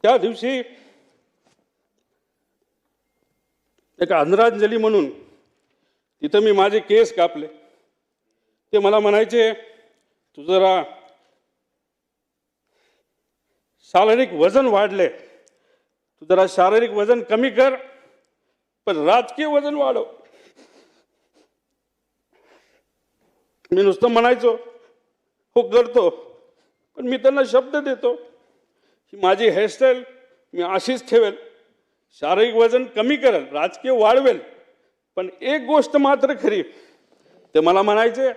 त्या दिवशी एक आदरांजली म्हणून तिथं मी माझे केस कापले. ते मला म्हणायचे, तू जरा शारीरिक वजन वाढले, तू जरा शारीरिक वजन कमी कर, पण राजकीय वजन वाढव. मी नुसतं म्हणायचो हो करतो, पण मी त्यांना शब्द देतो की माझी हेअरस्टाईल मी अशीच ठेवेल, शारीरिक वजन कमी करेल, राजकीय वाढवेल. पण एक गोष्ट मात्र खरी, ते मला म्हणायचे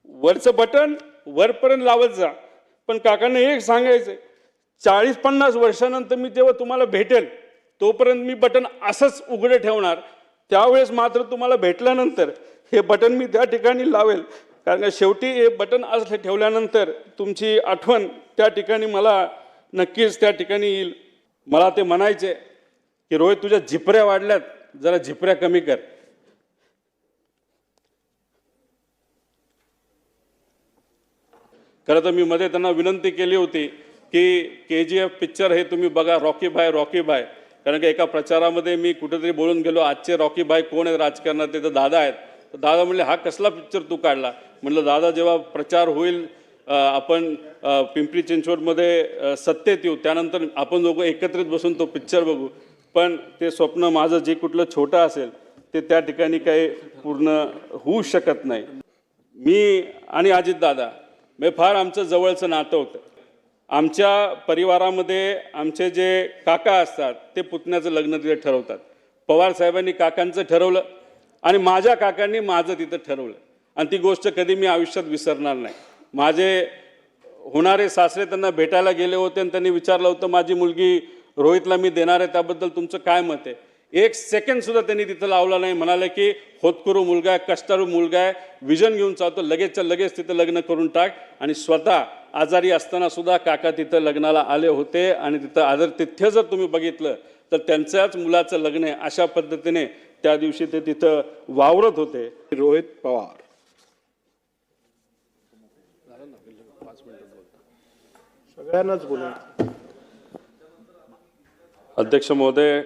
वरचं बटन वरपर्यंत लावत जा, पण काकांना एक सांगायचं, 40-50 वर्षानंतर मी जेव्हा तुम्हाला भेटेल तोपर्यंत मी बटन असंच उघडे ठेवणार. त्यावेळेस मात्र तुम्हाला भेटल्यानंतर हे बटन मी त्या ठिकाणी लावेल, कारण का शेवटी हे बटन असं ठेवल्यानंतर तुमची आठवण त्या ठिकाणी मला नक्कीच त्या ठिकाणी येईल. मला ते म्हणायचे की रोहित तुझ्या झिपऱ्या वाढल्यात, जरा झिपऱ्या कमी कर. खरं तर मी मध्ये त्यांना विनंती केली होती की KGF पिक्चर हे तुम्ही बघा, रॉकी भाई रॉकी भाई. कारण की एका प्रचारामध्ये मी कुठेतरी बोलून गेलो आजचे रॉकी भाई कोण आहेत राजकारणात, ते तर दादा आहेत. तर दादा म्हणले हा कसला पिक्चर तू काढला. म्हटलं दादा जेव्हा प्रचार होईल, आपण पिंपरी चिंचवडमध्ये सत्तेत येऊ, त्यानंतर आपण दोघं एकत्रित बसून तो पिक्चर बघू. पण ते स्वप्न माझं जे कुठलं छोटं असेल ते त्या ठिकाणी काही पूर्ण होऊ शकत नाही. मी आणि अजितदादा मी फार आमचं जवळचं नातं होतं. आमच्या परिवारामध्ये आमचे जे काका असतात ते पुतण्याचं लग्न तिथे ठरवतात. पवार साहेबांनी काकांचं ठरवलं आणि माझ्या काकांनी माझं तिथं ठरवलं, आणि ती गोष्ट कधी मी आयुष्यात विसरणार नाही. माझे होणारे सासरे त्यांना भेटायला गेले होते आणि त्यांनी विचारलं होतं माझी मुलगी रोहितला मी देणार आहे, त्याबद्दल तुमचं काय मत आहे. एक सेकंड सुद्धा त्यांनी तिथं लावला नाही. म्हणाले की होतकरू मुलगा आहे, कष्टाळू मुलगा आहे, विजन घेऊन चालतो, लगेचच्या लगेच तिथं लग्न करून टाक. आणि स्वतः आजारी असताना सुद्धा काका तिथं लग्नाला आले होते, आणि तिथं आदरातिथ्य जर तुम्ही बघितलं तर त्यांच्याच मुलाचं लग्न आहे अशा पद्धतीने त्या दिवशी ते तिथं वावरत होते. रोहित पवार. सगळ्यांनाच बोला. अध्यक्ष महोदय,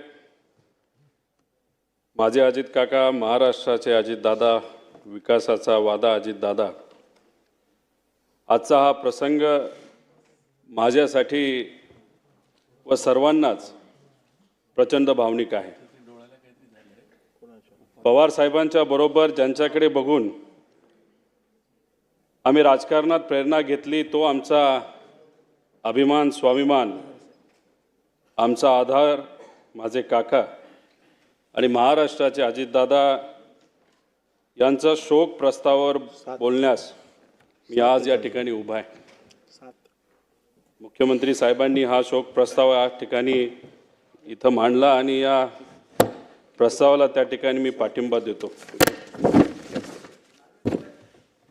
माझे अजित काका, महाराष्ट्राचे अजितदादा, विकासाचा वादा अजितदादा, आजचा हा प्रसंग माझ्यासाठी व सर्वांनाच प्रचंड भावनिक आहे. पवार साहेबांच्या बरोबर ज्यांच्याकडे बघून आम्ही राजकारणात प्रेरणा घेतली, तो आमचा अभिमान, स्वाभिमान, आमचा आधार माझे काका आणि महाराष्ट्राचे अजितदादा यांचा शोक प्रस्तावावर बोलण्यास मी आज या ठिकाणी उभा आहे. मुख्यमंत्री साहेबांनी हा शोक प्रस्ताव या ठिकाणी इथं मांडला आणि या प्रस्तावाला त्या ठिकाणी मी पाठिंबा देतो.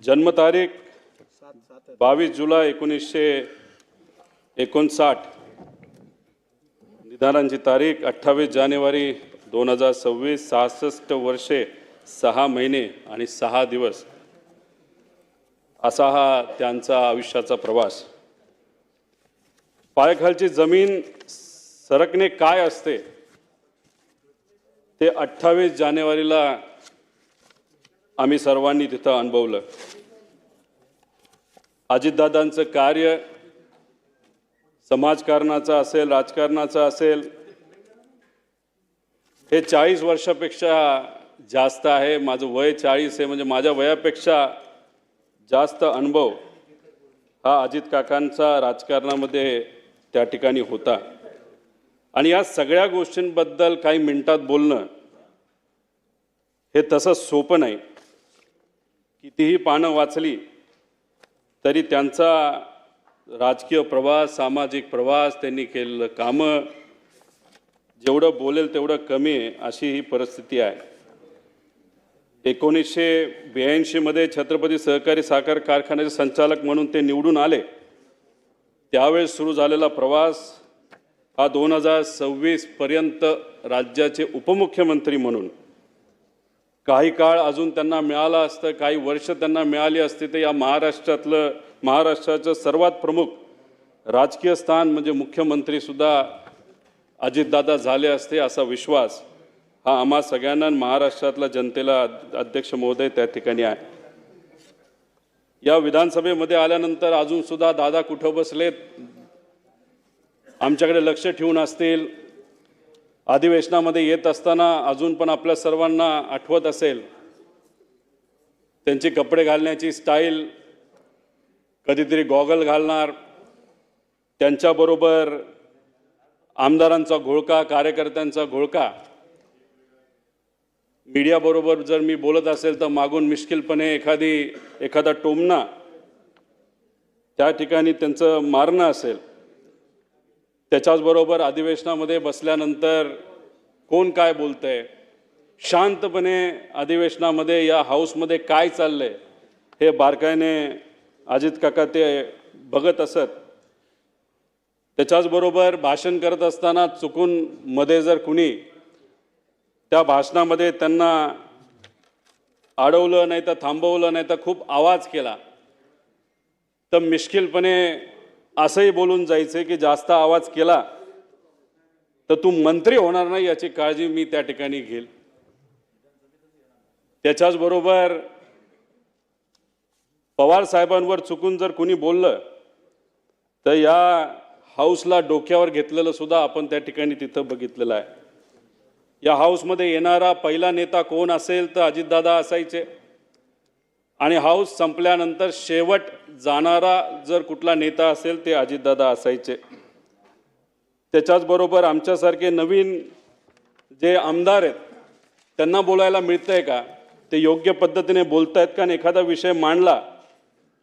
जन्मतारीख 22 जुलै 1959, निधनाची तारीख 28 जानेवारी 2026, 66 वर्षे 6 महिने आणि 6 दिवस असा हा त्यांचा आयुष्याचा प्रवास. पायाखालची जमीन सरकणे काय असते ते 28 जानेवारीला आम्ही सर्वांनी तिथं अनुभवलं. अजितदादांचं कार्य समाजकारणाचं असेल, राजकारणाचं असेल, हे 40 वर्षापेक्षा जास्त आहे. माझं वय 40 आहे, म्हणजे माझ्या वयापेक्षा जास्त अनुभव हा अजित काकांचा राजकारणामध्ये त्या ठिकाणी होता. आणि या सगळ्या गोष्टींबद्दल काही मिनिटात बोलणं हे तसं सोपं नाही. कितीही पानं वाचली तरी त्यांचा राजकीय प्रवास, सामाजिक प्रवास, त्यांनी केलेलं कामं, जेवढं बोलेल तेवढं कमी आहे अशी ही परिस्थिती आहे. 1982 मध्ये छत्रपती सहकारी साखर कारखान्याचे संचालक म्हणून ते निवडून आले. त्यावेळेस सुरू झालेला प्रवास हा 2026 पर्यंत राज्याचे उपमुख्यमंत्री म्हणून काही काळ अजून त्यांना मिळाला असतं, काही वर्ष त्यांना मिळाली असते, तर या महाराष्ट्राचं सर्वात प्रमुख राजकीय स्थान म्हणजे मुख्यमंत्री सुद्धा अजितदादा झाले असते असा विश्वास हा आम्हा सगळ्यांना आणि महाराष्ट्रातल्या जनतेला अध्यक्ष महोदय त्या ठिकाणी आहे. या विधानसभेमध्ये आल्यानंतर अजून सुद्धा दादा कुठं बसलेत आमच्याकडे लक्ष ठेवून असतील. अधिवेशनामध्ये येत असताना अजून पण आपल्या सर्वांना आठवत असेल त्यांची कपडे घालण्याची स्टाईल, कधीतरी गॉगल घालणार, त्यांच्याबरोबर आमदारांचा घोळका, कार्यकर्त्यांचा घोळका. मीडियाबरोबर जर मी बोलत असेल तर मागून मिश्किलपणे एखादा टोमणा त्या ठिकाणी त्यांचं मारणं असेल. त्याच्याचबरोबर अधिवेशनामध्ये बसल्यानंतर कोण काय बोलतंय, शांतपणे अधिवेशनामध्ये या हाऊसमध्ये काय चाललंय हे बारकाईने अजित काका ते बघत असत. त्याच्याचबरोबर भाषण करत असताना चुकून मध्ये जर कुणी त्या भाषणामध्ये त्यांना अडवलं नाही तर थांबवलं नाही तर खूप आवाज केला तर मिश्किलपणे असंही बोलून जायचं की जास्त आवाज केला तर तू मंत्री होणार नाही याची काळजी मी त्या ठिकाणी घेईल. त्याच्याचबरोबर पवार साहेबांवर चुकून जर कुणी बोललं तर या हाऊसला डोक्यावर घेतलेलं सुद्धा आपण त्या ठिकाणी तिथं बघितलेलं आहे. या हाऊसमध्ये येणारा पहिला नेता कोण असेल तर अजितदादा असायचे आणि हाऊस संपल्यानंतर शेवट जाणारा जर कुठला नेता असेल ते अजितदादा असायचे. त्याच्याचबरोबर आमच्यासारखे नवीन जे आमदार आहेत त्यांना बोलायला मिळतंय का, ते योग्य पद्धतीने बोलतायत का, आणि एखादा विषय मांडला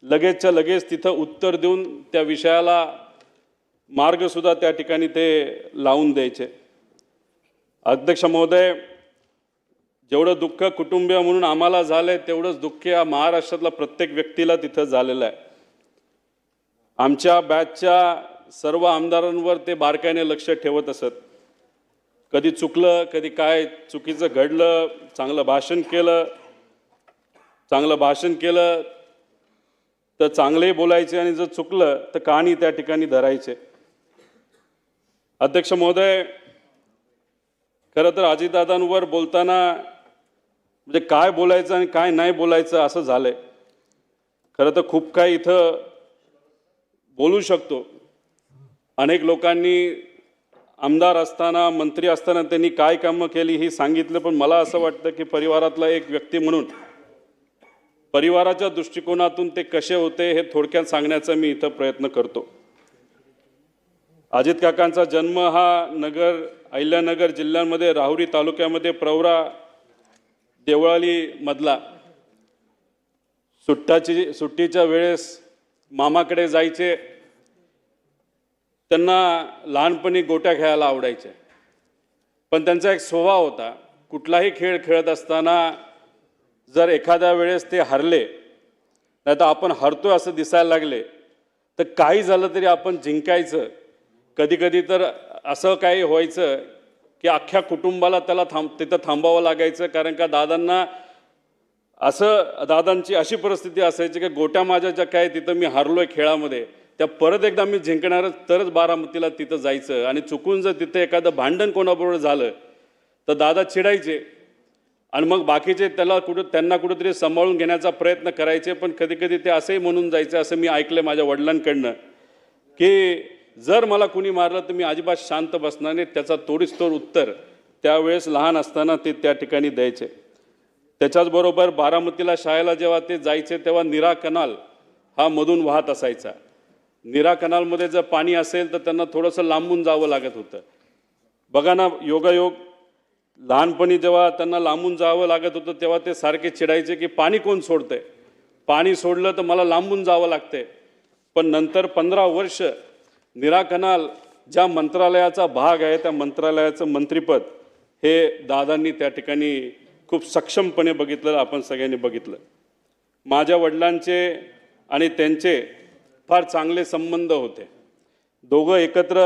लगेचच्या लगेच तिथं उत्तर देऊन त्या विषयाला मार्गसुद्धा त्या ठिकाणी ते लावून द्यायचे. अध्यक्ष महोदय, जेवढं दुःख कुटुंबीय म्हणून आम्हाला झालंय तेवढंच दुःख या महाराष्ट्रातल्या प्रत्येक व्यक्तीला तिथं झालेलं आहे. आमच्या बॅचच्या सर्व आमदारांवर ते बारकाईने लक्ष ठेवत असत. कधी चुकलं, कधी काय चुकीचं घडलं, चांगलं भाषण केलं तर चांगले बोलायचे आणि जर चुकलं तर कहाणी त्या ठिकाणी धरायचे. अध्यक्ष महोदय, खरं तर अजितदादांवर बोलताना म्हणजे काय बोलायचं आणि काय नाही बोलायचं असं झालंय. खरं तर खूप काही इथं बोलू शकतो. अनेक लोकांनी आमदार असताना, मंत्री असताना त्यांनी काय कामं केली ही सांगितलं, पण मला असं वाटतं की परिवारातला एक व्यक्ती म्हणून परिवाराच्या दृष्टिकोनातून ते कसे होते हे थोडक्यात सांगण्याचा मी इथं प्रयत्न करतो. अजित काकांचा जन्म हा अहिल्यानगर जिल्ह्यामध्ये राहुरी तालुक्यामध्ये प्रवरा देवळाली मधला. सुट्टीच्या वेळेस मामाकडे जायचे. त्यांना लहानपणी गोट्या खेळायला आवडायचे, पण त्यांचा एक स्वभाव होता, कुठलाही खेळ खेळत असताना जर एखाद्या वेळेस ते हरले नाही तर आपण हरतोय असं दिसायला लागले तर काही झालं तरी आपण जिंकायचं. कधी कधी तर असं काही व्हायचं की अख्ख्या कुटुंबाला त्याला तिथं थांबावं लागायचं, कारण का दादांची अशी परिस्थिती असायची की गोट्या माझ्या ज्या काय तिथं मी हरलोय खेळामध्ये त्या परत एकदा मी जिंकणारच तरच बारामतीला तिथं जायचं. आणि चुकून जर तिथं एखादं भांडण कोणाबरोबर झालं तर दादा चिडायचे आणि मग बाकीचे त्यांना कुठेतरी सांभाळून घेण्याचा प्रयत्न करायचे. पण कधी कधी ते असंही म्हणून जायचं, असं मी ऐकलं माझ्या वडिलांकडनं, की जर मला कुणी मारलं तर मी अजिबात शांत बसणार नाही, त्याचा तोडीसतोड उत्तर त्यावेळेस लहान असताना ते त्या ठिकाणी द्यायचे. त्याच्याचबरोबर बारामतीला शाळेला जेव्हा ते जायचे तेव्हा नीरा कनाल हा मधून वाहत असायचा. नीरा कनालमध्ये जर पाणी असेल तर त्यांना थोडंसं लांबून जावं लागत होतं. बघा ना, योगायोग लहानपणी जेव्हा त्यांना लांबून जावं लागत होतं तेव्हा ते सारखे चिडायचे की पाणी कोण सोडतंय, पाणी सोडलं तर मला लांबून जावं लागतंय. पण नंतर 15 वर्ष नीरा कनाल ज्या मंत्रालयाचा भाग आहे त्या मंत्रालयाचं मंत्रिपद हे दादांनी त्या ठिकाणी खूप सक्षमपणे बघितलं, आपण सगळ्यांनी बघितलं. माझ्या वडिलांचे आणि त्यांचे फार चांगले संबंध होते. दोघं एकत्र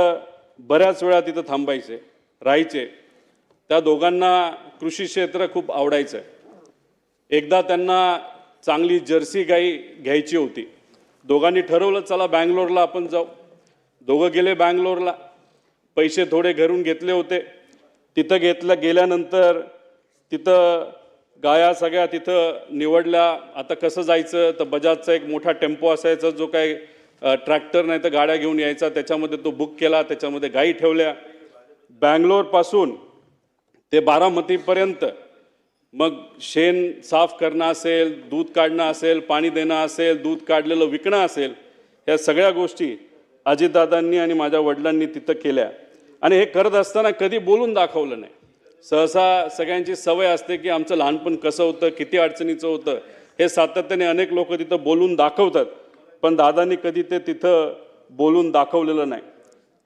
बऱ्याच वेळा तिथं थांबायचे, राहायचे. त्या दोघांना कृषी क्षेत्र खूप आवडायचं. एकदा त्यांना चांगली जर्सी गाई घ्यायची होती. दोघांनी ठरवलं चला बँगलोरला आपण जाऊ. दोघं गेले बँगलोरला. पैसे थोडे घरून घेतले होते. तिथं गेल्यानंतर तिथं गाया सगळ्या तिथं निवडल्या. आता कसं जायचं तर बजाजचा एक मोठा टेम्पो असायचा, जो काय ट्रॅक्टर नाही तर गाड्या घेऊन यायचा, त्याच्यामध्ये तो बुक केला, त्याच्यामध्ये गायी ठेवल्या. बँगलोरपासून ते बारामतीपर्यंत मग शेण साफ करणं असेल, दूध काढणं असेल, पाणी देणं असेल, दूध काढलेलं विकणं असेल, ह्या सगळ्या गोष्टी अजितदादांनी आणि माझ्या वडिलांनी तिथं केल्या. आणि हे करत असताना कधी बोलून दाखवलं नाही. सहसा सगळ्यांची सवय असते की आमचं लहानपण कसं होतं, किती अडचणीचं होतं, हे सातत्याने अनेक लोक तिथं बोलून दाखवतात, पण दादांनी कधी ते तिथं बोलून दाखवलेलं नाही.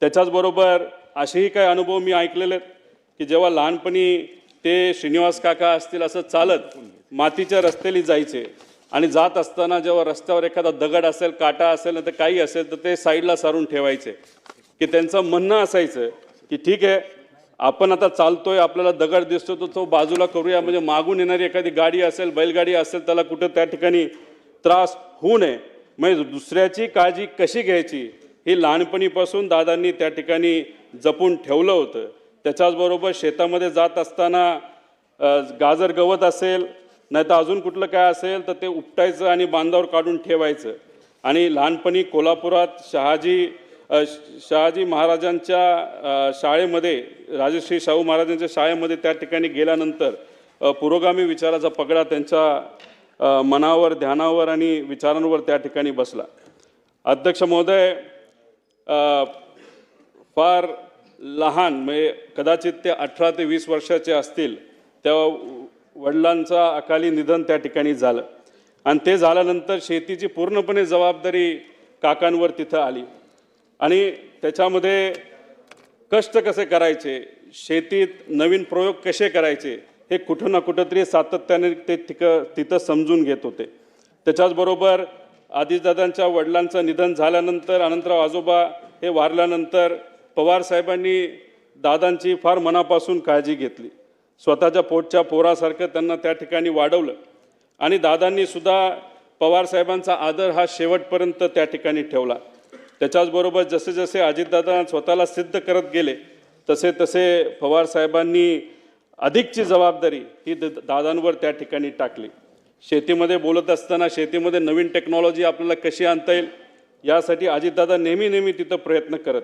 त्याच्याचबरोबर असेही काही अनुभव मी ऐकलेले आहेत की जेव्हा लहानपणी ते श्रीनिवास काका असतील असं चालत मातीच्या रस्त्याने जायचे आणि जात असताना जेव्हा रस्त्यावर एखादा दगड असेल, काटा असेल तर काही असेल तर ते साईडला सारून ठेवायचे. की त्यांचं म्हणणं असायचं की ठीक आहे, आपण आता चालतोय, आपल्याला दगड दिसतो तर तो बाजूला करूया, म्हणजे मागून येणारी एखादी गाडी असेल, बैलगाडी असेल, त्याला कुठं त्या ठिकाणी त्रास होऊ नये. म्हणजे दुसऱ्याची काळजी कशी घ्यायची ही लहानपणीपासून दादांनी त्या ठिकाणी जपून ठेवलं होतं. त्याच्याचबरोबर शेतामध्ये जात असताना गाजर गवत असेल नाही तर अजून कुठलं काय असेल तर ते उपटायचं आणि बांधावर काढून ठेवायचं. आणि लहानपणी कोल्हापुरात शहाजी महाराजांच्या शाळेमध्ये, राजश्री शाहू महाराजांच्या शाळेमध्ये त्या ठिकाणी गेल्यानंतर पुरोगामी विचाराचा पगडा त्यांच्या मनावर, ध्यानावर आणि विचारांवर त्या ठिकाणी बसला. अध्यक्ष महोदय, फार लहान म्हणजे कदाचित ते 18 ते 20 वर्षाचे असतील तेव्हा वडिलांचा अकाली निधन त्या ठिकाणी झालं. आणि ते झाल्यानंतर शेतीची पूर्णपणे जबाबदारी काकांवर तिथं आली. आणि त्याच्यामध्ये कष्ट कसे करायचे, शेतीत नवीन प्रयोग कसे करायचे, हे कुठं ना कुठंतरी सातत्याने ते तिथं समजून घेत होते. त्याच्याचबरोबर अजितदादांच्या वडिलांचं निधन झाल्यानंतर अनंतराव आजोबा हे वारल्यानंतर पवारसाहेबांनी दादांची फार मनापासून काळजी घेतली. स्वतःच्या पोटच्या पोरासारखं त्यांना त्या ठिकाणी वाढवलं. आणि दादांनी सुद्धा पवारसाहेबांचा आदर हा शेवटपर्यंत त्या ठिकाणी ठेवला. त्याच्याचबरोबर जसे जसे अजितदादा स्वतःला सिद्ध करत गेले तसे तसे पवारसाहेबांनी अधिकची जबाबदारी ही दादांवर त्या ठिकाणी टाकली. शेतीमध्ये बोलत असताना शेतीमध्ये नवीन टेक्नॉलॉजी आपल्याला कशी आणता येईल यासाठी अजितदादा नेहमी तिथं प्रयत्न करत.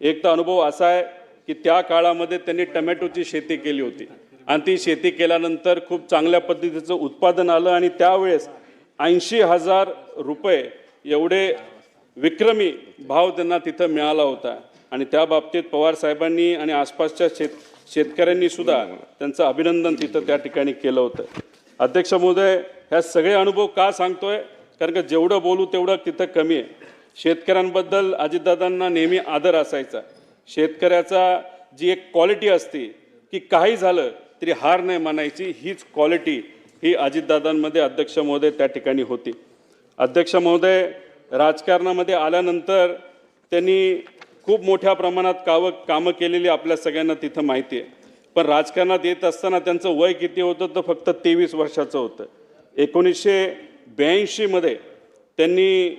एक तर अनुभव असा आहे की त्या काळामध्ये त्यांनी टमॅटोची शेती केली होती आणि ती शेती केल्यानंतर खूप चांगल्या पद्धतीचं उत्पादन आलं आणि त्यावेळेस 80,000 रुपये एवढे विक्रमी भाव त्यांना तिथं मिळाला होता. आणि त्या बाबतीत पवारसाहेबांनी आणि आसपासच्या शेतकऱ्यांनी सुद्धा त्यांचं अभिनंदन तिथं त्या ठिकाणी केलं होतं. अध्यक्ष महोदय, ह्या सगळे अनुभव का सांगतोय, कारण का जेवढं बोलू तेवढं तिथं कमी आहे. शेतकऱ्यांबद्दल अजितदादांना नेहमी आदर असायचा. शेतकऱ्याचा जी एक क्वालिटी असते की काही झालं तरी हार नाही मानायची, हीच क्वालिटी ही अजितदादांमध्ये अध्यक्ष महोदय त्या ठिकाणी होती. अध्यक्ष महोदय, राजकारणामध्ये आल्यानंतर त्यांनी खूप मोठ्या प्रमाणात कामं केलेली आपल्या सगळ्यांना तिथं माहिती आहे. पण राजकारणात येत असताना त्यांचं वय किती होतं तर फक्त 23 वर्षाचं होतं. 1982 त्यांनी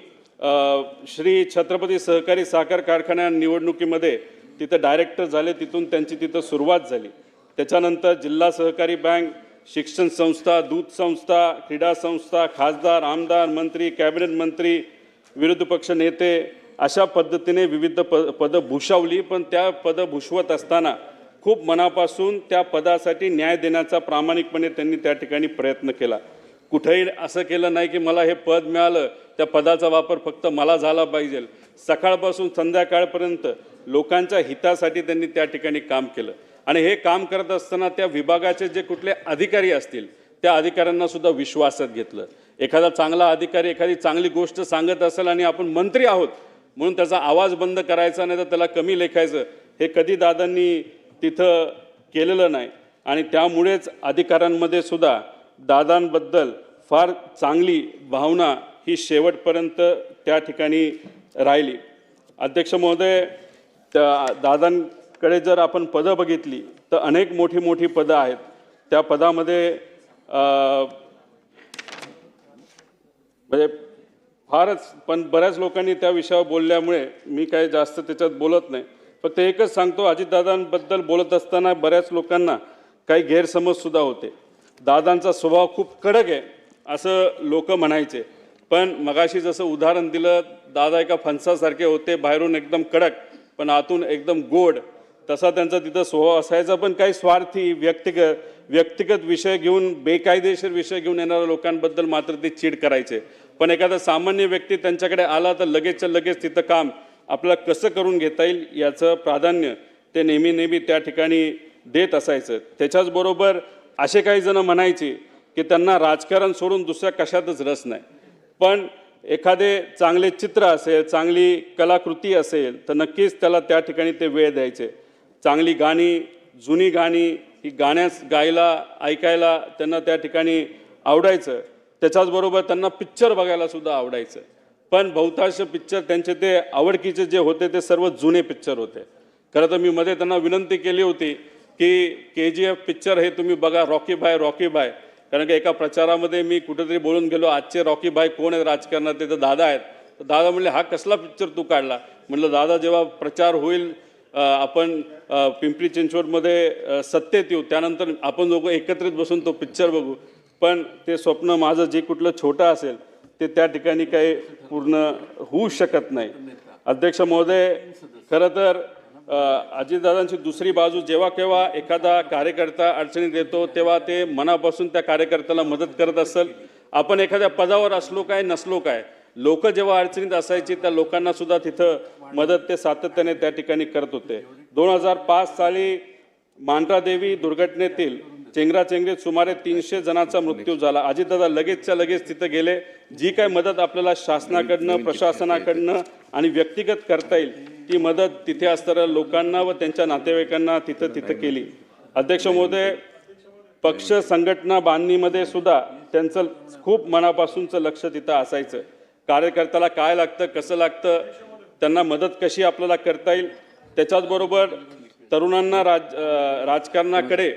श्री छत्रपती सहकारी साखर कारखान्या निवडणुकीमध्ये तिथं डायरेक्टर झाले. तिथून त्यांची तिथं सुरुवात झाली. त्याच्यानंतर जिल्हा सहकारी बँक, शिक्षण संस्था, दूध संस्था, क्रीडा संस्था, खासदार, आमदार, मंत्री, कॅबिनेट मंत्री, विरोधी पक्ष नेते, अशा पद्धतीने विविध पदं भूषवली. पण त्या पदं भूषवत असताना खूप मनापासून त्या पदासाठी न्याय देण्याचा प्रामाणिकपणे त्यांनी त्या ठिकाणी प्रयत्न केला. कुठेही असं केलं नाही की मला हे पद मिळालं त्या पदाचा वापर फक्त मला झाला पाहिजे. सकाळपासून संध्याकाळपर्यंत लोकांच्या हितासाठी त्यांनी त्या ठिकाणी काम केलं. आणि हे काम करत असताना त्या विभागाचे जे कुठले अधिकारी असतील त्या अधिकाऱ्यांना सुद्धा विश्वासात घेतलं. एखादा चांगला अधिकारी एखादी चांगली गोष्ट सांगत असेल आणि आपण मंत्री आहोत म्हणून त्याचा आवाज बंद करायचा नाही तर त्याला कमी लेखायचं, हे कधी दादांनी तिथं केलेलं नाही. आणि त्यामुळेच अधिकाऱ्यांमध्ये सुद्धा दादांबद्दल फार चांगली भावना ही शेवटपर्यंत त्या ठिकाणी राहिली. अध्यक्ष महोदय, त्या दादांकडे जर आपण पदं बघितली तर अनेक मोठी पदं आहेत. त्या पदामध्ये म्हणजे फारच, पण बऱ्याच लोकांनी त्या विषयावर बोलल्यामुळे मी काही जास्त त्याच्यात बोलत नाही. फक्त एकच सांगतो, अजितदादांबद्दल बोलत असताना बऱ्याच लोकांना काही गैरसमजसुद्धा होते. दादांचा स्वभाव खूप कडक आहे असं लोक म्हणायचे, पण मगाशी जसं उदाहरण दिलं, दादा एका फणसासारखे होते, बाहेरून एकदम कडक पण आतून एकदम गोड, तसा त्यांचा तिथं स्वभाव असायचा. पण काही स्वार्थी व्यक्तिगत विषय घेऊन, बेकायदेशीर विषय घेऊन येणाऱ्या लोकांबद्दल मात्र ते चीड करायचे. पण एखादा सामान्य व्यक्ती त्यांच्याकडे आला तर लगेचच्या लगेच तिथं काम आपल्याला कसं करून घेता येईल याचं प्राधान्य ते नेहमी त्या ठिकाणी देत असायचं. त्याच्याचबरोबर असे काही जण म्हणायचे की त्यांना राजकारण सोडून दुसऱ्या कशातच रस नाही, पण एखादे चांगले चित्र असेल, चांगली कलाकृती असेल तर नक्कीच त्याला त्या ठिकाणी ते वेळ द्यायचे. चांगली गाणी, जुनी गाणी ही गायला ऐकायला त्यांना त्या ठिकाणी आवडायचं. त्याच्याचबरोबर त्यांना पिक्चर बघायला सुद्धा आवडायचं. पण बहुतांश पिक्चर त्यांचे ते आवडकीचे जे होते ते सर्व जुने पिक्चर होते. खरं तर मी मध्ये त्यांना विनंती केली होती की KGF पिक्चर हे तुम्ही बघा, रॉकी भाय. कारण की एका प्रचारामध्ये मी कुठेतरी बोलून गेलो, आजचे रॉकी भाई कोण आहेत राजकारणात, ते तर दादा आहेत. तर दादा म्हणले, हा कसला पिक्चर तू काढला? म्हटलं, दादा जेव्हा प्रचार होईल, आपण पिंपरी चिंचवडमध्ये सत्तेत येऊ, त्यानंतर आपण दोघं एकत्रित बसून तो पिक्चर बघू. पण ते स्वप्न माझं जे कुठलं छोटं असेल ते त्या ठिकाणी काही पूर्ण होऊ शकत नाही. अध्यक्ष महोदय, खरं तर अजितदादांची दुसरी बाजू, जेव्हा केव्हा एखादा कार्यकर्ता अडचणीत येतो तेव्हा ते मनापासून त्या कार्यकर्त्याला मदत करत असेल. आपण एखाद्या पदावर असलो काय नसलो काय, लोक जेव्हा अडचणीत असायची त्या लोकांना सुद्धा तिथं मदत ते सातत्याने त्या ठिकाणी करत होते. 2005 साली मांढरादेवी दुर्घटनेतील चेंगराचेंगरीत सुमारे 300 जणांचा मृत्यू झाला. अजितदादा लगेचच्या लगेच तिथं गेले. जी काय मदत आपल्याला शासनाकडनं, प्रशासनाकडनं आणि व्यक्तिगत करता येईल ती मदत तिथे असणाऱ्या लोकांना व त्यांच्या नातेवाईकांना तिथं केली. अध्यक्ष महोदय, पक्ष संघटना बांधणीमध्ये सुद्धा त्यांचं खूप मनापासूनचं लक्ष तिथं असायचं. कार्यकर्त्याला काय लागतं, कसं लागतं, त्यांना मदत कशी आपल्याला करता येईल. त्याच्याचबरोबर तरुणांना राजकारणाकडे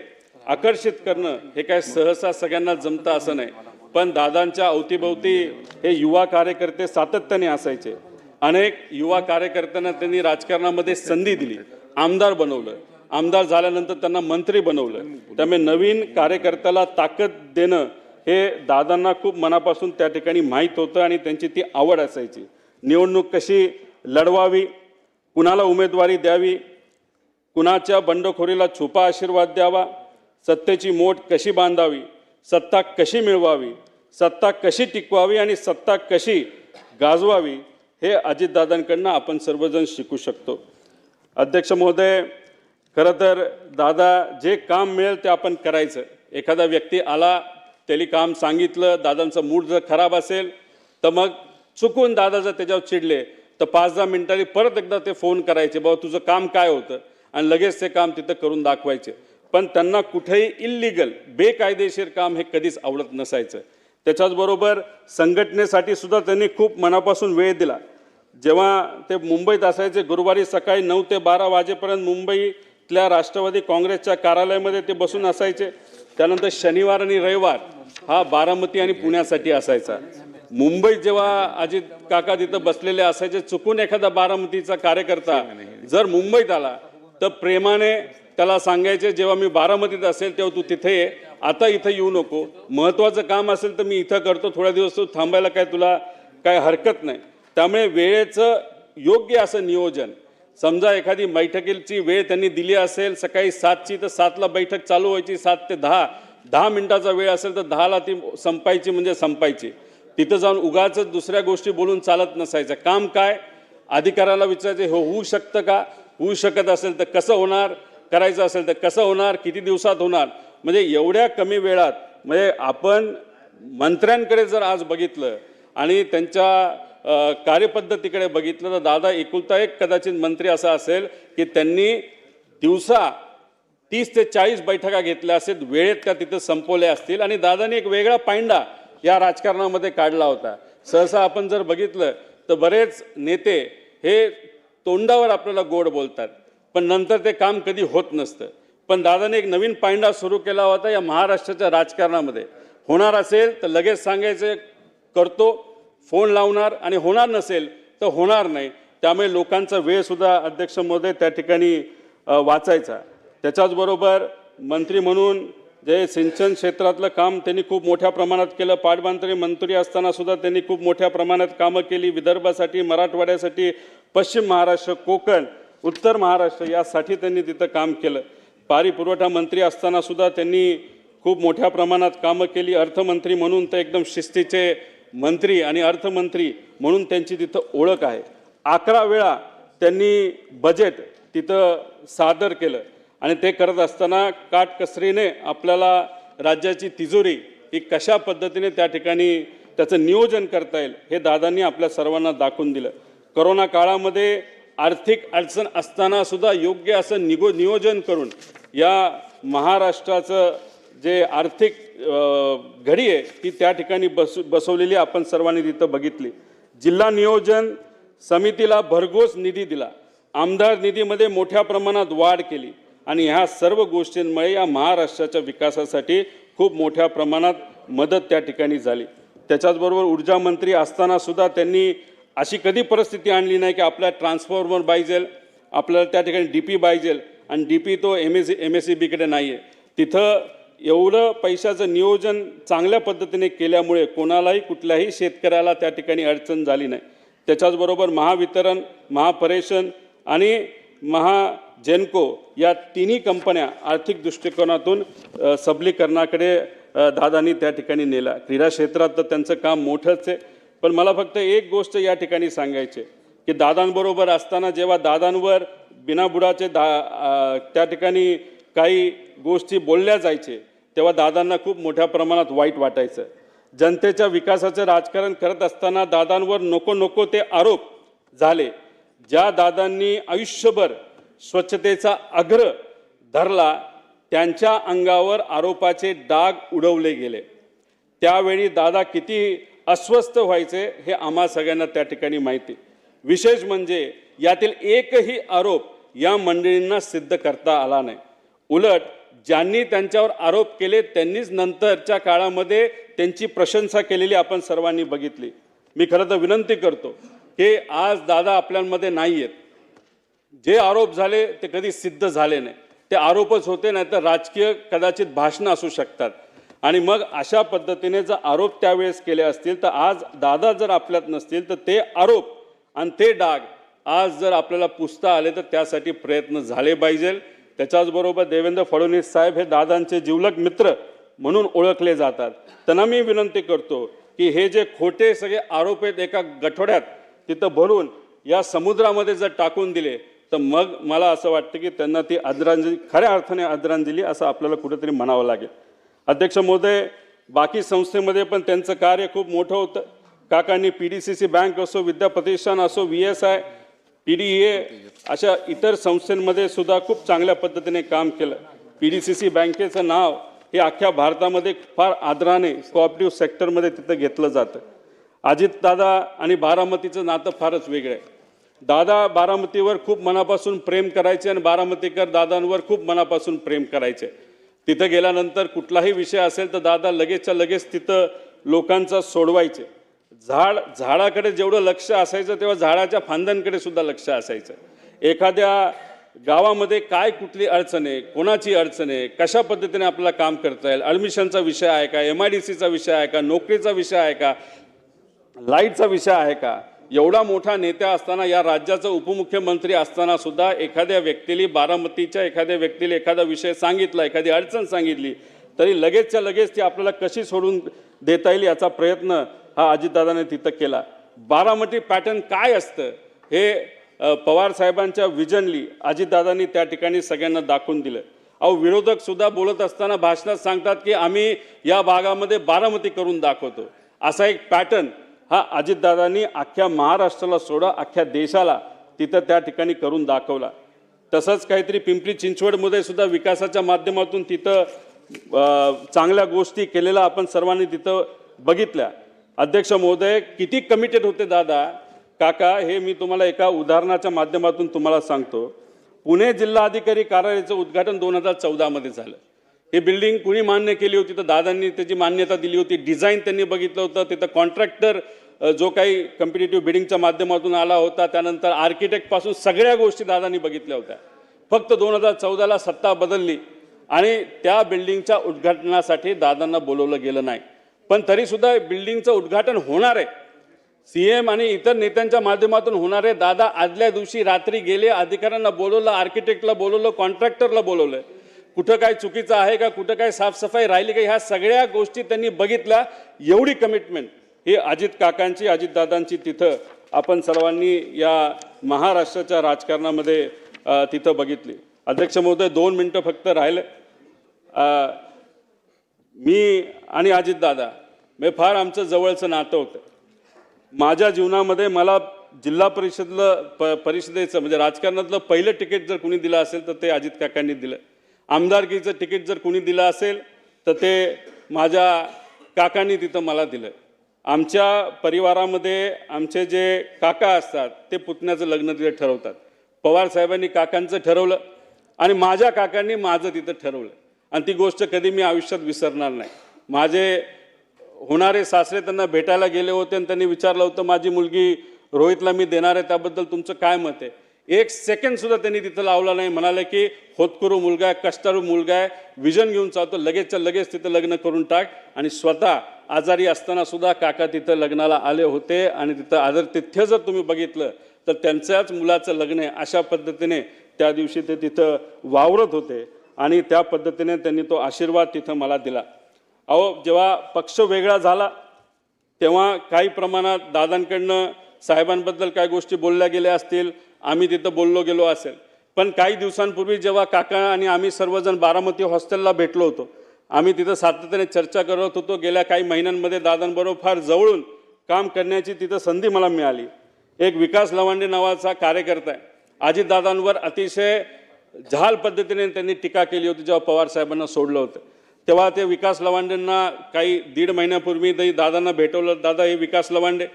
आकर्षित करणं हे काय सहसा सगळ्यांना जमतं असं नाही, पण दादांच्या अवतीभोवती हे युवा कार्यकर्ते सातत्याने असायचे. अनेक युवा कार्यकर्त्यांना त्यांनी राजकारणामध्ये संधी दिली, आमदार बनवलं, आमदार झाल्यानंतर त्यांना मंत्री बनवलं. त्यामुळे नवीन कार्यकर्त्याला ताकद देणं हे दादांना खूप मनापासून त्या ठिकाणी माहीत होतं आणि त्यांची ती आवड असायची. निवडणूक कशी लढवावी, कुणाला उमेदवारी द्यावी, कुणाच्या बंडखोरीला छुपा आशीर्वाद द्यावा, सत्तेची मोठ कशी बांधावी, सत्ता कशी मिळवावी, सत्ता कशी टिकवावी आणि सत्ता कशी गाजवावी, हे अजितदादांकडनं आपण सर्वजण शिकू शकतो. अध्यक्ष महोदय, खरं तर दादा जे काम मिळेल ते आपण करायचं. एखादा व्यक्ती आला, त्याला काम सांगितलं, दादांचा मूड जर खराब असेल तर मग चुकून दादा जर त्याच्यावर चिडले तर 5-10 मिनिटांनी परत एकदा ते फोन करायचे, बाबा तुझं काम काय होतं, आणि लगेच ते काम तिथं करून दाखवायचे. पण त्यांना कुठेही इल्लीगल, बेकायदेशीर काम हे कधीच आवडत नसायचं. त्याच्याचबरोबर संघटनेसाठी सुद्धा त्यांनी खूप मनापासून वेळ दिला. जेव्हा ते मुंबईत असायचे, गुरुवारी सकाळी 9 ते 12 वाजेपर्यंत मुंबईतल्या राष्ट्रवादी काँग्रेसच्या कार्यालयामध्ये ते बसून असायचे. त्यानंतर शनिवार आणि रविवार हा बारामती आणि पुण्यासाठी असायचा. मुंबईत जेव्हा अजित काका तिथं बसलेले असायचे, चुकून एखादा बारामतीचा कार्यकर्ता जर मुंबईत आला तर प्रेमाने त्याला सांगायचे, जेव्हा मी बारामतीत असेल तेव्हा तू तिथे ये, आता इथं येऊ नको, महत्त्वाचं काम असेल तर मी इथं करतो, थोड्या दिवस तू थांबायला काय तुला काय हरकत नाही. त्यामुळे वेळेचं योग्य असं नियोजन, समजा एखादी बैठकीची वेळ त्यांनी दिली असेल सकाळी 7ची तर 7ला बैठक चालू व्हायची, 7 ते 10 मिनिटाचा वेळ असेल तर 10ला ती संपायची म्हणजे संपायची. तिथं जाऊन उगाच दुसऱ्या गोष्टी बोलून चालत नसायचं. काम काय, अधिकाऱ्याला विचारायचे, हो होऊ शकतं का, होऊ शकत असेल तर कसं होणार, करायचं असेल तर कसं होणार, किती दिवसात होणार. म्हणजे एवढ्या कमी वेळात, म्हणजे आपण मंत्र्यांकडे जर आज बघितलं आणि त्यांच्या कार्यपद्धतीकडे बघितलं तर दादा एकुलता एक कदाचित मंत्री असा असेल की त्यांनी दिवसा 30 ते 40 बैठका घेतल्या असेल, वेळेत त्या तिथं संपवल्या असतील. आणि दादाने एक वेगळा पायंडा या राजकारणामध्ये काढला होता. सहसा आपण जर बघितलं तर बरेच नेते हे तोंडावर आपल्याला गोड बोलतात पण नंतर ते काम कधी होत नसतं. पण दादाने एक नवीन पायंडा सुरू केला होता या महाराष्ट्राच्या राजकारणामध्ये. होणार असेल तर लगेच सांगायचं करतो, फोन लावणार, आणि होणार नसेल तर होणार नाही. त्यामुळे लोकांचा वेळसुद्धा अध्यक्ष महोदय त्या ठिकाणी वाचायचा. त्याच्याचबरोबर मंत्री म्हणून जे सिंचन क्षेत्रातलं काम त्यांनी खूप मोठ्या प्रमाणात केलं. पाटबंधारे मंत्री असताना सुद्धा त्यांनी खूप मोठ्या प्रमाणात कामं केली. विदर्भासाठी, मराठवाड्यासाठी, पश्चिम महाराष्ट्र, कोकण, उत्तर महाराष्ट्र यासाठी त्यांनी तिथं काम केलं. पाणी पुरवठा मंत्री असताना सुद्धा त्यांनी खूप मोठ्या प्रमाणात कामं केली. अर्थमंत्री म्हणून तर एकदम शिस्तीचे मंत्री आणि अर्थमंत्री म्हणून त्यांची तिथं ओळख आहे. 11 वेळा त्यांनी बजेट तिथं सादर केलं आणि ते करत असताना काटकसरीने आपल्याला राज्याची तिजोरी ही कशा पद्धतीने त्या ठिकाणी त्याचं नियोजन करता येईल हे दादांनी आपल्या सर्वांना दाखवून दिलं. कोरोना काळामध्ये आर्थिक अडचण असताना सुद्धा योग्य असं नियोजन करून या महाराष्ट्राचं जे आर्थिक घडी आहे ती त्या ठिकाणी बसवलेली आपण सर्वांनी तिथं बघितली. जिल्हा नियोजन समितीला भरघोस निधी दिला. आमदार निधीमध्ये मोठ्या प्रमाणात वाढ केली आणि ह्या सर्व गोष्टींमुळे या महाराष्ट्राच्या विकासासाठी खूप मोठ्या प्रमाणात मदत त्या ठिकाणी झाली. त्याच्याचबरोबर ऊर्जा मंत्री असताना सुद्धा त्यांनी अशी कधी परिस्थिती आणली नाही की आपल्याला ट्रान्सफॉर्मर पाहिजे, आपल्याला त्या ठिकाणी DP पाहिजे आणि DP तो MSEBकडे नाही आहे. तिथं एवढं पैशाचं नियोजन चांगल्या पद्धतीने केल्यामुळे कोणालाही कुठल्याही शेतकऱ्याला त्या ठिकाणी अडचण झाली नाही. त्याच्याचबरोबर महावितरण, महापरेशन आणि महाजेनको या तिन्ही कंपन्या आर्थिक दृष्टिकोनातून सबलीकरणाकडे दादांनी त्या ठिकाणी नेला. क्रीडा क्षेत्रात तर त्यांचं काम मोठंच आहे. पण मला फक्त एक गोष्ट या ठिकाणी सांगायची की दादांबरोबर असताना जेव्हा दादांवर बिनाबुडाचे त्या ठिकाणी काही गोष्टी बोलल्या जायचे तेव्हा दादांना खूप मोठ्या प्रमाणात वाईट वाटायचं. जनतेच्या विकासाचं राजकारण करत असताना दादांवर नको ते आरोप झाले. ज्या दादांनी आयुष्यभर स्वच्छतेचा अग्र धरला त्यांच्या अंगावर आरोपाचे डाग उडवले गेले. त्यावेळी दादा किती अस्वस्थ व्हायचे हे आम्हा सगळ्यांना त्या ठिकाणी माहिती. विशेष म्हणजे यातील एकही आरोप या मंडळींना सिद्ध करता आला नाही. उलट ज्यांनी त्यांच्यावर आरोप केले त्यांनीच नंतरच्या काळामध्ये त्यांची प्रशंसा केलेली आपण सर्वांनी बघितली. मी खरं तर विनंती करतो की आज दादा आपल्यामध्ये नाही आहेत. जे आरोप झाले ते कधी सिद्ध झाले नाही. ते आरोपच होते, नाही तर राजकीय कदाचित भाषणं असू शकतात. आणि मग अशा पद्धतीने जर आरोप त्यावेळेस केले असतील तर आज दादा जर आपल्यात नसतील तर ते आरोप आणि ते डाग आज जर आपल्याला पुसता आले तर त्यासाठी प्रयत्न झाले पाहिजे. त्याच्याचबरोबर देवेंद्र फडणवीस साहेब हे दादांचे जिवलग मित्र म्हणून ओळखले जातात. त्यांना मी विनंती करतो की हे जे खोटे सगळे आरोप आहेत एका गठोड्यात तिथं भरून या समुद्रामध्ये जर टाकून दिले तर मग मला असं वाटतं की त्यांना ती आदरांजली, खऱ्या अर्थाने आदरांजली असं आपल्याला कुठेतरी म्हणावं लागेल. अध्यक्ष महोदय, बाकी संस्थेमध्ये पण त्यांचं कार्य खूप मोठं होतं. काकांनी PDCC बँक असो, विद्या प्रतिष्ठान असो, VSI, TDA अशा इतर संस्थांमध्ये सुद्धा खूप चांगल्या पद्धतीने काम केलं. PDCC बँकेचं नाव हे अख्ख्या भारतामध्ये फार आदराने कोऑपरेटिव्ह सेक्टरमध्ये तिथं घेतलं जातं. अजितदादा आणि बारामतीचं नातं फारच वेगळं आहे. दादा बारामतीवर खूप मनापासून प्रेम करायचे आणि बारामतीकर दादांवर खूप मनापासून प्रेम करायचे. तिथं गेल्यानंतर कुठलाही विषय असेल तर दादा लगेचच्या लगेच तिथं लोकांचा सोडवायचे. झाडाकडे जेवढं लक्ष असायचं तेव्हा झाडाच्या फांद्यांकडे सुद्धा लक्ष असायचं. एखाद्या गावामध्ये काय कुठली अडचण आहे, कोणाची अडचण आहे, कशा पद्धतीने आपल्याला काम करता येईल, ॲडमिशनचा विषय आहे का, MIDCचा विषय आहे का, नोकरीचा विषय आहे का, लाईटचा विषय आहे का. एवढा मोठा नेता असताना, या राज्याचा उपमुख्यमंत्री असताना सुद्धा एखाद्या व्यक्तीला, बारामतीच्या एखाद्या व्यक्तीला एखादा विषय सांगितला, एखादी अडचण सांगितली तरी लगेचच्या लगेच ती आपल्याला कशी सोडून देता येईल याचा प्रयत्न हा अजितदादाने तिथं केला. बारामती पॅटर्न काय असतं हे पवार साहेबांच्या विजनली अजितदादांनी त्या ठिकाणी सगळ्यांना दाखवून दिलं. विरोधक सुद्धा बोलत असताना भाषणात सांगतात की आम्ही या भागामध्ये बारामती करून दाखवतो. असा एक पॅटर्न हा अजितदादांनी अख्ख्या महाराष्ट्राला सोडा अख्ख्या देशाला तिथं त्या ठिकाणी करून दाखवला. तसंच काहीतरी पिंपरी चिंचवडमध्ये सुद्धा विकासाच्या माध्यमातून तिथं चांगल्या गोष्टी केलेल्या आपण सर्वांनी तिथं बघितल्या. अध्यक्ष महोदय, किती कमिटेड होते दादा काका हे मी तुम्हाला एका उदाहरणाच्या माध्यमातून तुम्हाला सांगतो. पुणे जिल्हाधिकारी कार्यालयाचं उद्घाटन 2014 मध्ये झालं. ही बिल्डिंग कुणी मान्य केली होती तर दादांनी त्याची मान्यता दिली होती. डिझाईन त्यांनी बघितलं होतं. तिथं कॉन्ट्रॅक्टर जो काही कॉम्पिटिटिव्ह बिडिंगच्या माध्यमातून आला होता, त्यानंतर आर्किटेक्टपासून सगळ्या गोष्टी दादांनी बघितल्या होत्या. फक्त 2014ला सत्ता बदलली आणि त्या बिल्डिंगच्या उद्घाटनासाठी दादांना बोलवलं गेलं नाही. पण तरीसुद्धा बिल्डिंगचं उद्घाटन होणार आहे, CM आणि इतर नेत्यांच्या माध्यमातून होणार आहे. दादा आदल्या दिवशी रात्री गेले, अधिकाऱ्यांना बोलवलं, आर्किटेक्टला बोलवलं, कॉन्ट्रॅक्टरला बोलवलं. कुठं काय चुकीचं आहे का, कुठं काय साफसफाई राहिली का, ह्या सगळ्या गोष्टी त्यांनी बघितल्या. एवढी कमिटमेंट ही अजितकाकांची, अजितदादांची तिथं आपण सर्वांनी या महाराष्ट्राच्या राजकारणामध्ये तिथं बघितली. अध्यक्ष महोदय, 2 मिनटं फक्त राहिले. मी आणि अजितदादा मी फार आमचं जवळचं नातं होतं. माझ्या जीवनामध्ये मला जिल्हा परिषदेचं म्हणजे राजकारणातलं पहिलं तिकीट जर कुणी दिलं असेल तर ते अजित काकांनी दिलं. आमदारकीचं तिकीट जर कुणी दिलं असेल तर ते माझ्या काकांनी तिथं मला दिलं. आमच्या परिवारामध्ये आमचे जे काका असतात ते पुतण्याचं लग्न तिथे ठरवतात. पवार साहेबांनी काकांचं ठरवलं आणि माझ्या काकांनी माझं तिथं ठरवलं आणि ती गोष्ट कधी मी आयुष्यात विसरणार नाही. माझे होणारे सासरे त्यांना भेटायला गेले होते आणि त्यांनी विचारलं होतं, माझी मुलगी रोहितला मी देणार आहे, त्याबद्दल तुमचं काय मत आहे. 1 सेकंडसुद्धा त्यांनी तिथं लावला नाही. म्हणाले की होतकरू मुलगा आहे, कष्टाळू मुलगा आहे, विजन घेऊन चालतो, लगेचच्या लगेच तिथं लग्न करून टाक. आणि स्वतः आजारी असताना सुद्धा काका तिथं लग्नाला आले होते आणि तिथं आदरातिथ्य जर तुम्ही बघितलं तर त्यांच्याच मुलाचं लग्न आहे अशा पद्धतीने त्या दिवशी ते तिथं वावरत होते आणि त्या पद्धतीने त्यांनी तो आशीर्वाद तिथं मला दिला. अहो, जेव्हा पक्ष वेगळा झाला तेव्हा काही प्रमाणात दादांकडनं साहेबांबद्दल काही गोष्टी बोलल्या गेल्या असतील, आम्ही तिथं बोललो गेलो असेल. पण काही दिवसांपूर्वी जेव्हा काका आणि आम्ही सर्वजण बारामती हॉस्टेलला भेटलो होतो, आम्ही तिथं सातत्याने चर्चा करत होतो. गेल्या काही महिन्यांमध्ये दादांबरोबर फार जवळून काम करण्याची तिथं संधी मला मिळाली. एक विकास लवांडे नावाचा कार्यकर्ता आहे, अजितदादांवर अतिशय झाल पद्धतीने त्यांनी टीका केली होती जेव्हा पवार साहेबांना सोडलं होतं. तेव्हा ते विकास लवांडेंना काही 1.5 महिन्यापूर्वी दादांना भेटवलं. दादा हे विकास लवांडे.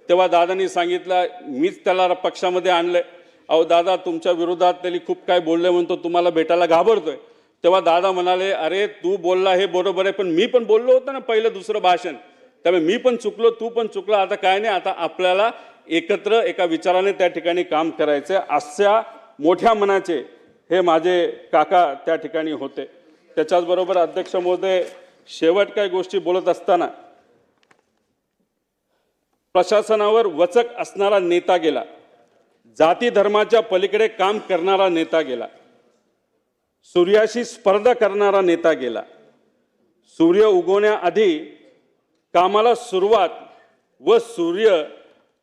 तेव्हा दादांनी सांगितलं, मीच त्याला पक्षामध्ये आणलं. अहो दादा, तुमच्या विरोधात त्यांनी खूप काय बोलले म्हणतो, तुम्हाला भेटायला घाबरतोय. तेव्हा दादा म्हणाले, अरे तू बोलला हे बरोबर आहे, पण मी पण बोललो होतो ना पहिलं दुसरं भाषण, त्यामुळे मी पण चुकलो, तू पण चुकला. आता काय नाही, आता आपल्याला एकत्र एका विचाराने त्या ठिकाणी काम करायचं. अशा मोठ्या मनाचे हे माझे काका त्या ठिकाणी होते. त्याच्याचबरोबर अध्यक्ष महोदय, शेवट काही गोष्टी बोलत असताना प्रशासनावर वचक असणारा नेता गेला, जाती धर्माच्या पलीकडे काम करणारा नेता गेला, सूर्याशी स्पर्धा करणारा नेता गेला, सूर्य उगवण्याआधी कामाला सुरुवात व सूर्य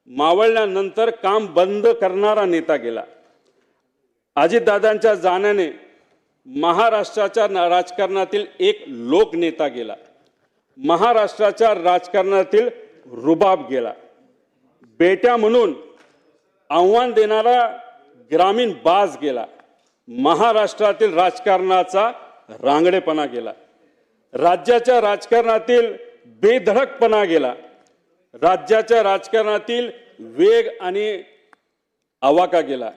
मावळल्यानंतर काम बंद करणारा नेता गेला. अजितदादांच्या जाण्याने महाराष्ट्राच्या राजकारणातील एक लोकनेता गेला, महाराष्ट्राच्या राजकारणातील रुबाब गेला, बेट्या म्हणून आव्हान देणारा ग्रामीण बाज गेला, महाराष्ट्रातील राजकारणाचा रांगडेपणा गेला, राज्याच्या राजकारणातील बेधडकपणा गेला, राज्याच्या राजकारणातील वेग आणि आवाका गेला,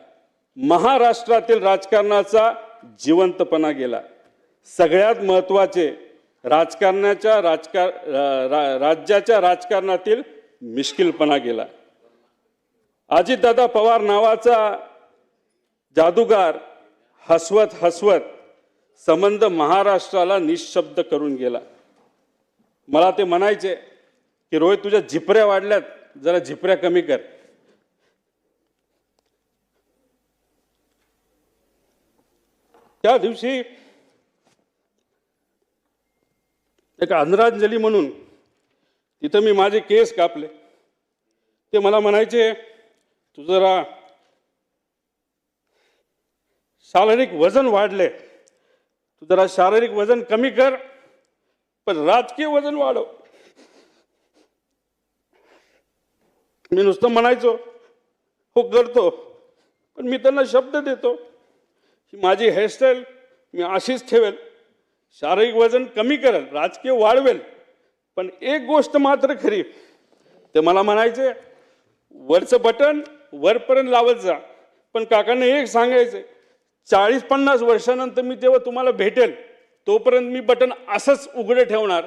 महाराष्ट्रातील राजकारणाचा जिवंतपणा गेला. सगळ्यात महत्त्वाचे, राज्याच्या राजकारणातील मिश्किलपणा गेला. अजितदादा पवार नावाचा जादूगार हसवत हसवत संबंध महाराष्ट्राला निशब्द करून गेला. मला ते म्हणायचे की रोहित, तुझ्या झिपऱ्या वाढल्यात, जरा झिपऱ्या कमी कर. त्या दिवशी एक आदरांजली म्हणून तिथं मी माझे केस कापले. ते मला म्हणायचे, तू जरा शारीरिक वजन वाढले, तू जरा शारीरिक वजन कमी कर, पण राजकीय वजन वाढव. मी नुसतं म्हणायचो हो करतो, पण मी त्यांना शब्द देतो की माझी हेअरस्टाईल मी अशीच ठेवेल, शारीरिक वजन कमी करेल, राजकीय वाढवेल. पण एक गोष्ट मात्र खरी, ते मला म्हणायचे वरचं बटन वरपर्यंत लावत जा, पण काकांना एक सांगायचं, 40-50 वर्षानंतर मी जेव्हा तुम्हाला भेटेल तोपर्यंत मी बटन असंच उघडे ठेवणार.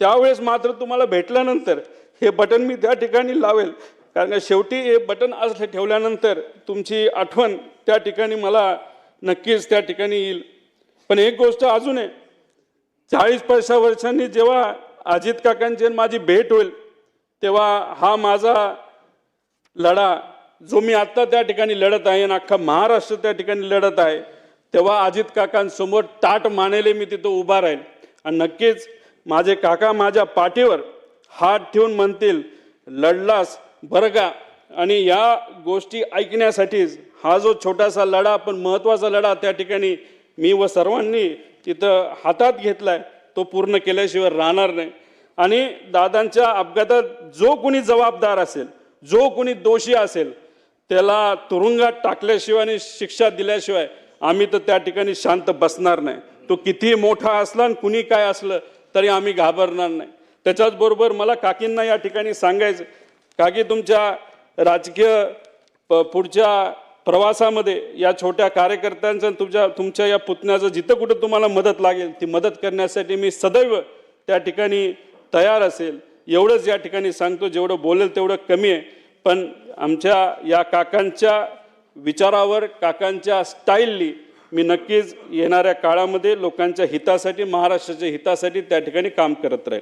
त्यावेळेस मात्र तुम्हाला भेटल्यानंतर हे बटन मी त्या ठिकाणी लावेल, कारण शेवटी हे बटन असं ठेवल्यानंतर तुमची आठवण त्या ठिकाणी मला नक्कीच त्या ठिकाणी येईल. पण एक गोष्ट अजून आहे, 40-50 वर्षांनी जेव्हा अजित काकांची आणि माझी भेट होईल तेव्हा हा माझा लढा जो मी आत्ता त्या ठिकाणी लढत आहे आणि अख्खा महाराष्ट्र त्या ठिकाणी लढत आहे, तेव्हा अजित काकांसमोर ताट मानेले मी तिथं उभा राहील आणि नक्कीच माझे काका माझ्या पाठीवर हात ठेवून म्हणतील लढलास बरं का. आणि या गोष्टी ऐकण्यासाठीच हा जो छोटासा लढा पण महत्त्वाचा लढा त्या ठिकाणी मी व सर्वांनी तिथं हातात घेतलाय तो पूर्ण केल्याशिवाय राहणार नाही. आणि दादांच्या अपघातात जो कोणी जबाबदार असेल, जो कोणी दोषी असेल, त्याला तुरुंगात टाकल्याशिवाय आणि शिक्षा दिल्याशिवाय आम्ही तर त्या ठिकाणी शांत बसणार नाही. तो कितीही मोठा असला आणि कुणी काय असलं तरी आम्ही घाबरणार नाही. त्याच्याचबरोबर मला काकींना या ठिकाणी सांगायचं, काकी तुमच्या राजकीय पुढच्या प्रवासामध्ये या छोट्या कार्यकर्त्यांचं तुमच्या या पुतण्याचं जिथं कुठं तुम्हाला मदत लागेल ती मदत करण्यासाठी मी सदैव त्या ठिकाणी तयार असेल. एवढंच या ठिकाणी सांगतो, जेवढं बोलेल तेवढं कमी आहे. पण आमच्या या काकांच्या विचारावर, काकांच्या स्टाईलनी मी नक्कीच येणाऱ्या काळामध्ये लोकांच्या हितासाठी, महाराष्ट्राच्या हितासाठी त्या ठिकाणी काम करत राहील.